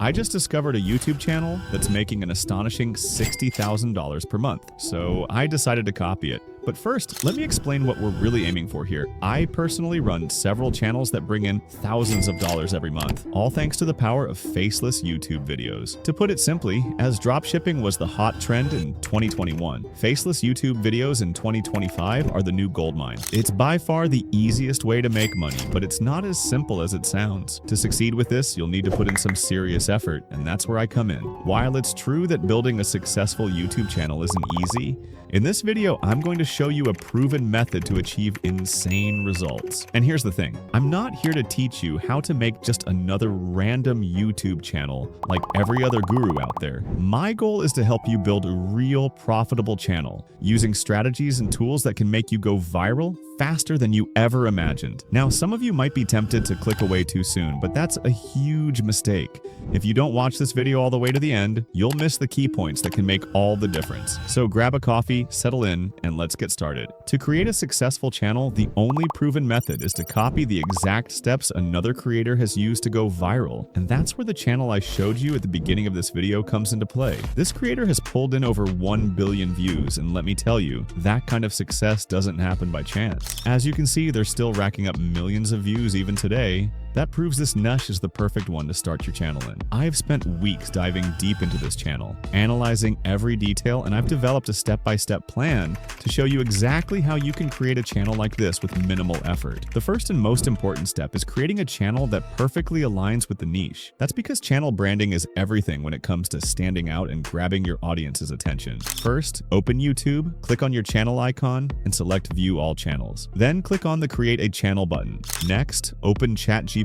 I just discovered a YouTube channel that's making an astonishing $60,000 per month, so I decided to copy it. But first, let me explain what we're really aiming for here. I personally run several channels that bring in thousands of dollars every month, all thanks to the power of faceless YouTube videos. To put it simply, as dropshipping was the hot trend in 2021, faceless YouTube videos in 2025 are the new goldmine. It's by far the easiest way to make money, but it's not as simple as it sounds. To succeed with this, you'll need to put in some serious effort, and that's where I come in. While it's true that building a successful YouTube channel isn't easy, in this video, I'm going to show you a proven method to achieve insane results. And here's the thing, I'm not here to teach you how to make just another random YouTube channel like every other guru out there. My goal is to help you build a real profitable channel using strategies and tools that can make you go viral faster than you ever imagined. Now, some of you might be tempted to click away too soon, but that's a huge mistake. If you don't watch this video all the way to the end, you'll miss the key points that can make all the difference. So grab a coffee, settle in, and let's get started. To create a successful channel, the only proven method is to copy the exact steps another creator has used to go viral. And that's where the channel I showed you at the beginning of this video comes into play. This creator has pulled in over 1 billion views, and let me tell you, that kind of success doesn't happen by chance. As you can see, they're still racking up millions of views even today. That proves this niche is the perfect one to start your channel in. I've spent weeks diving deep into this channel, analyzing every detail, and I've developed a step-by-step plan to show you exactly how you can create a channel like this with minimal effort. The first and most important step is creating a channel that perfectly aligns with the niche. That's because channel branding is everything when it comes to standing out and grabbing your audience's attention. First, open YouTube, click on your channel icon, and select View All Channels. Then click on the Create a Channel button. Next, open ChatGPT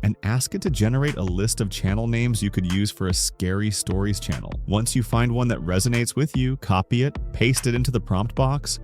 and ask it to generate a list of channel names you could use for a scary stories channel. Once you find one that resonates with you, copy it, paste it into the prompt box,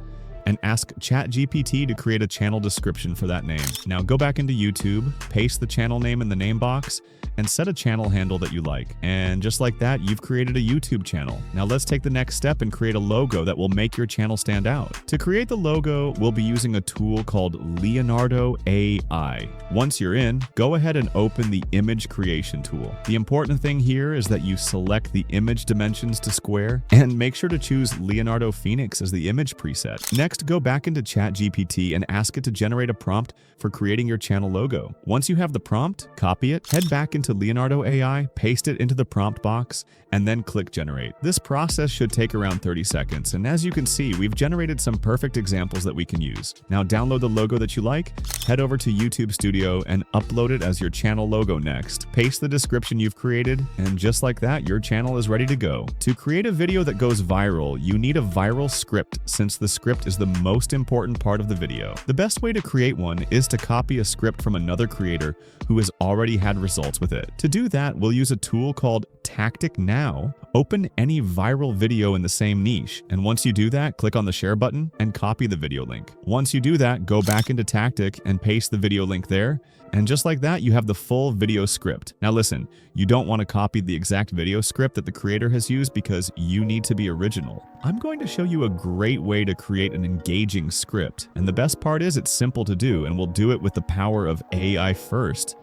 and ask ChatGPT to create a channel description for that name. Now go back into YouTube, paste the channel name in the name box, and set a channel handle that you like. And just like that, you've created a YouTube channel. Now let's take the next step and create a logo that will make your channel stand out. To create the logo, we'll be using a tool called Leonardo AI. Once you're in, go ahead and open the image creation tool. The important thing here is that you select the image dimensions to square and make sure to choose Leonardo Phoenix as the image preset. Next, go back into ChatGPT and ask it to generate a prompt for creating your channel logo. Once you have the prompt, copy it, head back into Leonardo AI, paste it into the prompt box, and then click Generate. This process should take around 30 seconds, and as you can see, we've generated some perfect examples that we can use. Now download the logo that you like, head over to YouTube Studio, and upload it as your channel logo next. Paste the description you've created, and just like that, your channel is ready to go. To create a video that goes viral, you need a viral script, since the script is the most important part of the video. The best way to create one is to copy a script from another creator who has already had results with it. To do that, we'll use a tool called Tactic Now. Open any viral video in the same niche, and once you do that, click on the share button and copy the video link. Once you do that, go back into Tactic and paste the video link there, and just like that, you have the full video script. Now listen, you don't want to copy the exact video script that the creator has used because you need to be original. I'm going to show you a great way to create an engaging script, and the best part is it's simple to do, and we'll do it with the power of AI first.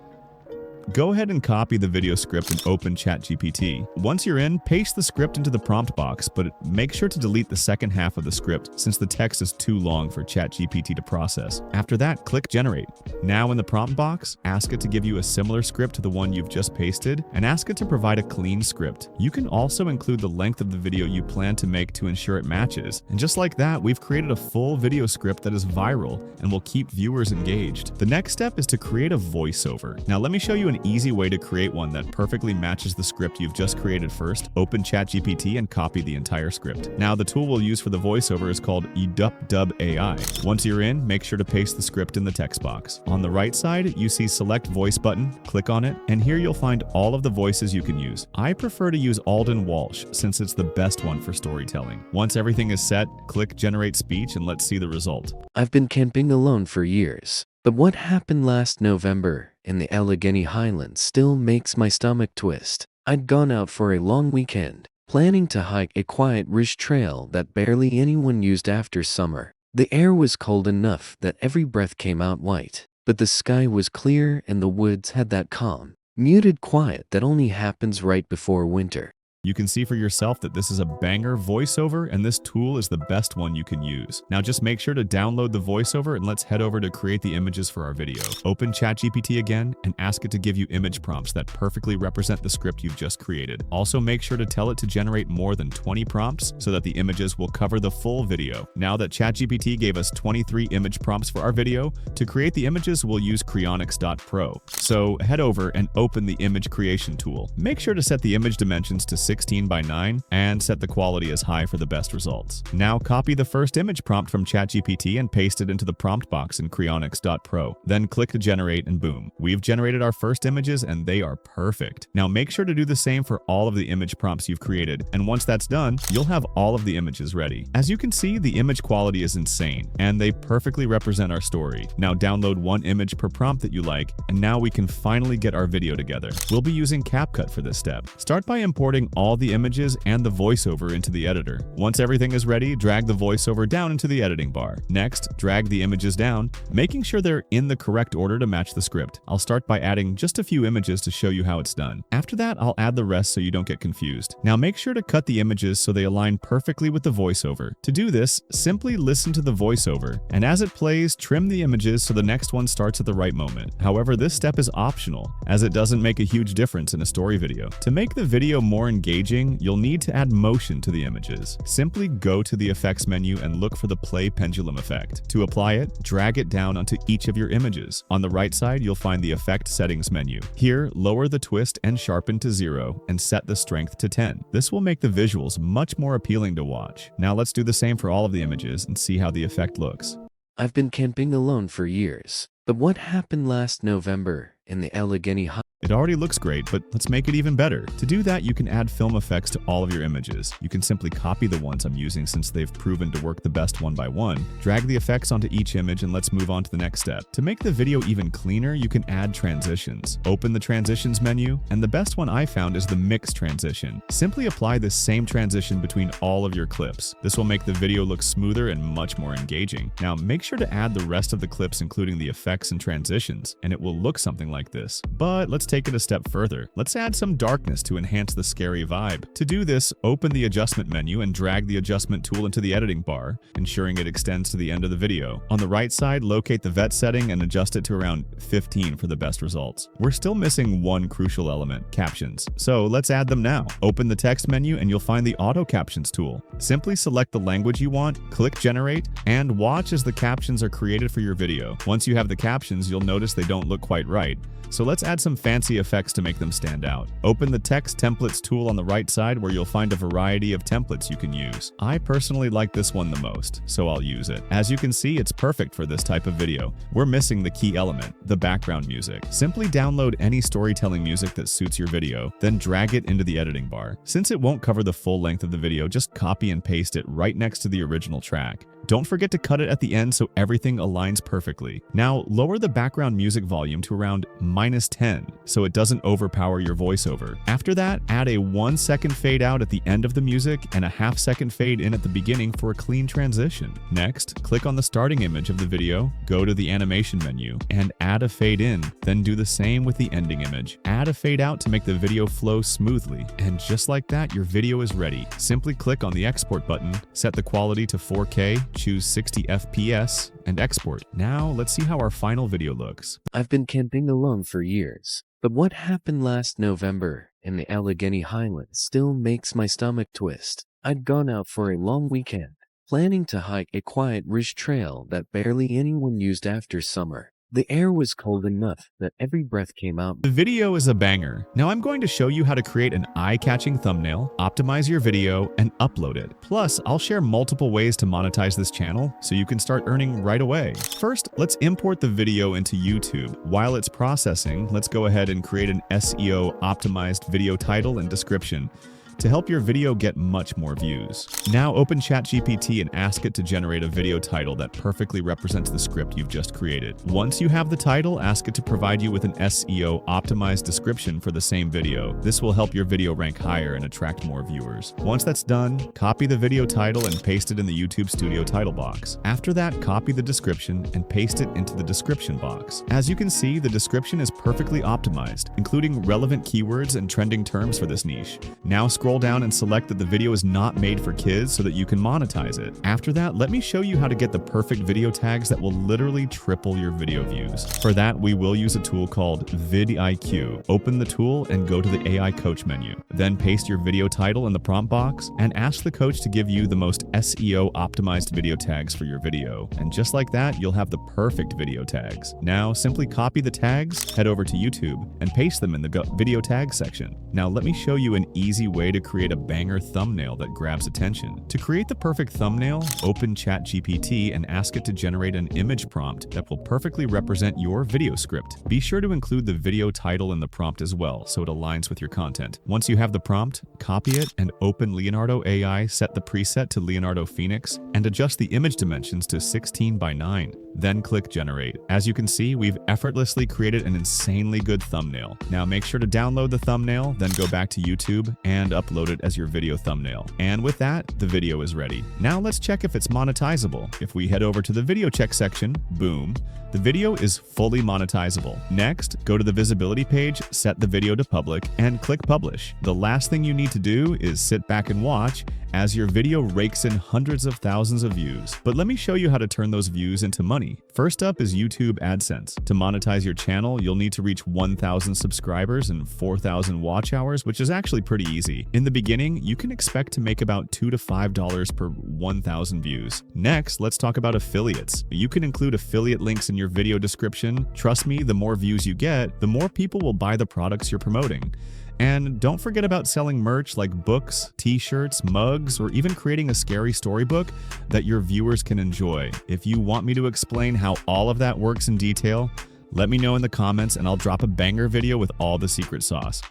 Go ahead and copy the video script and open ChatGPT. Once you're in, paste the script into the prompt box, but make sure to delete the second half of the script since the text is too long for ChatGPT to process. After that, click Generate. Now in the prompt box, ask it to give you a similar script to the one you've just pasted, and ask it to provide a clean script. You can also include the length of the video you plan to make to ensure it matches. And just like that, we've created a full video script that is viral and will keep viewers engaged. The next step is to create a voiceover. Now let me show you an easy way to create one that perfectly matches the script you've just created first. Open ChatGPT and copy the entire script. Now the tool we'll use for the voiceover is called EduPdub AI. Once you're in, make sure to paste the script in the text box. On the right side, you see Select Voice button, click on it, and here you'll find all of the voices you can use. I prefer to use Alden Walsh since it's the best one for storytelling. Once everything is set, click Generate Speech and let's see the result. I've been camping alone for years, but what happened last November in the Allegheny Highlands still makes my stomach twist. I'd gone out for a long weekend, planning to hike a quiet ridge trail that barely anyone used after summer. The air was cold enough that every breath came out white, but the sky was clear and the woods had that calm, Muted quiet that only happens right before winter. You can see for yourself that this is a banger voiceover, and this tool is the best one you can use. Now just make sure to download the voiceover, and let's head over to create the images for our video. Open ChatGPT again and ask it to give you image prompts that perfectly represent the script you've just created. Also make sure to tell it to generate more than 20 prompts so that the images will cover the full video. Now that ChatGPT gave us 23 image prompts for our video, to create the images we'll use Creonix.pro. So head over and open the image creation tool. Make sure to set the image dimensions to 16 by 9 and set the quality as high for the best results. Now copy the first image prompt from ChatGPT and paste it into the prompt box in Creonix.pro. Then click to generate and boom, we've generated our first images and they are perfect. Now make sure to do the same for all of the image prompts you've created, and once that's done, you'll have all of the images ready. As you can see, the image quality is insane and they perfectly represent our story. Now download one image per prompt that you like, and now we can finally get our video together. We'll be using CapCut for this step. Start by importing all the images and the voiceover into the editor. Once everything is ready, drag the voiceover down into the editing bar. Next, drag the images down, making sure they're in the correct order to match the script. I'll start by adding just a few images to show you how it's done. After that, I'll add the rest so you don't get confused. Now make sure to cut the images so they align perfectly with the voiceover. To do this, simply listen to the voiceover, and as it plays, trim the images so the next one starts at the right moment. However, this step is optional, as it doesn't make a huge difference in a story video. To make the video more engaging, you'll need to add motion to the images. Simply go to the effects menu and look for the play pendulum effect. To apply it, drag it down onto each of your images. On the right side, you'll find the effect settings menu. Here, lower the twist and sharpen to 0 and set the strength to 10. This will make the visuals much more appealing to watch. Now let's do the same for all of the images and see how the effect looks. I've been camping alone for years, but what happened last November in the Allegheny Heights? It already looks great, but let's make it even better. To do that, you can add film effects to all of your images. You can simply copy the ones I'm using since they've proven to work the best one by one. Drag the effects onto each image and let's move on to the next step. To make the video even cleaner, you can add transitions. Open the transitions menu, and the best one I found is the mix transition. Simply apply this same transition between all of your clips. This will make the video look smoother and much more engaging. Now make sure to add the rest of the clips including the effects and transitions, and it will look something like this. But let's take it a step further. Let's add some darkness to enhance the scary vibe. To do this, open the adjustment menu and drag the adjustment tool into the editing bar, ensuring it extends to the end of the video. On the right side, locate the vet setting and adjust it to around 15 for the best results. We're still missing one crucial element, captions. So let's add them now. Open the text menu and you'll find the auto captions tool. Simply select the language you want, click generate, and watch as the captions are created for your video. Once you have the captions, you'll notice they don't look quite right. So let's add some fancy effects to make them stand out. Open the text templates tool on the right side where you'll find a variety of templates you can use. I personally like this one the most, so I'll use it. As you can see, it's perfect for this type of video. We're missing the key element, the background music. Simply download any storytelling music that suits your video, then drag it into the editing bar. Since it won't cover the full length of the video, just copy and paste it right next to the original track. Don't forget to cut it at the end so everything aligns perfectly. Now, lower the background music volume to around -10 so it doesn't overpower your voiceover. After that, add a 1-second fade out at the end of the music and a half-second fade in at the beginning for a clean transition. Next, click on the starting image of the video, go to the animation menu, and add a fade in. Then do the same with the ending image. Add a fade out to make the video flow smoothly. And just like that, your video is ready. Simply click on the export button, set the quality to 4K, choose 60 FPS, and export. Now, let's see how our final video looks. I've been camping alone for years, but what happened last November in the Allegheny Highlands still makes my stomach twist. I'd gone out for a long weekend, planning to hike a quiet ridge trail that barely anyone used after summer. The air was cold enough that every breath came out. The video is a banger. Now I'm going to show you how to create an eye-catching thumbnail, optimize your video, and upload it. Plus, I'll share multiple ways to monetize this channel so you can start earning right away. First, let's import the video into YouTube. While it's processing, let's go ahead and create an SEO optimized video title and description. to help your video get much more views. Now open ChatGPT and ask it to generate a video title that perfectly represents the script you've just created. Once you have the title, ask it to provide you with an SEO optimized description for the same video. This will help your video rank higher and attract more viewers. Once that's done, copy the video title and paste it in the YouTube Studio title box. After that, copy the description and paste it into the description box. As you can see, the description is perfectly optimized, including relevant keywords and trending terms for this niche. Now scroll down and select that the video is not made for kids so that you can monetize it. After that, let me show you how to get the perfect video tags that will literally triple your video views. For that, we will use a tool called vidIQ. Open the tool and go to the AI Coach menu. Then paste your video title in the prompt box and ask the coach to give you the most SEO optimized video tags for your video. And just like that, you'll have the perfect video tags. Now simply copy the tags, head over to YouTube, and paste them in the video tag section. Now let me show you an easy way to create a banger thumbnail that grabs attention. To create the perfect thumbnail, open ChatGPT and ask it to generate an image prompt that will perfectly represent your video script. Be sure to include the video title in the prompt as well, so it aligns with your content. Once you have the prompt, copy it and open Leonardo AI, set the preset to Leonardo Phoenix, and adjust the image dimensions to 16:9. Then click Generate. As you can see, we've effortlessly created an insanely good thumbnail. Now make sure to download the thumbnail, then go back to YouTube and upload it as your video thumbnail. And with that, the video is ready. Now let's check if it's monetizable. If we head over to the video check section, boom, the video is fully monetizable. Next, go to the visibility page, set the video to public, and click Publish. The last thing you need to do is sit back and watch as your video rakes in hundreds of thousands of views. But let me show you how to turn those views into money. First up is YouTube AdSense. To monetize your channel, you'll need to reach 1,000 subscribers and 4,000 watch hours, which is actually pretty easy. In the beginning, you can expect to make about $2 to $5 per 1,000 views. Next, let's talk about affiliates. You can include affiliate links in your video description. Trust me, the more views you get, the more people will buy the products you're promoting. And don't forget about selling merch like books, t-shirts, mugs, or even creating a scary storybook that your viewers can enjoy. If you want me to explain how all of that works in detail, let me know in the comments and I'll drop a banger video with all the secret sauce.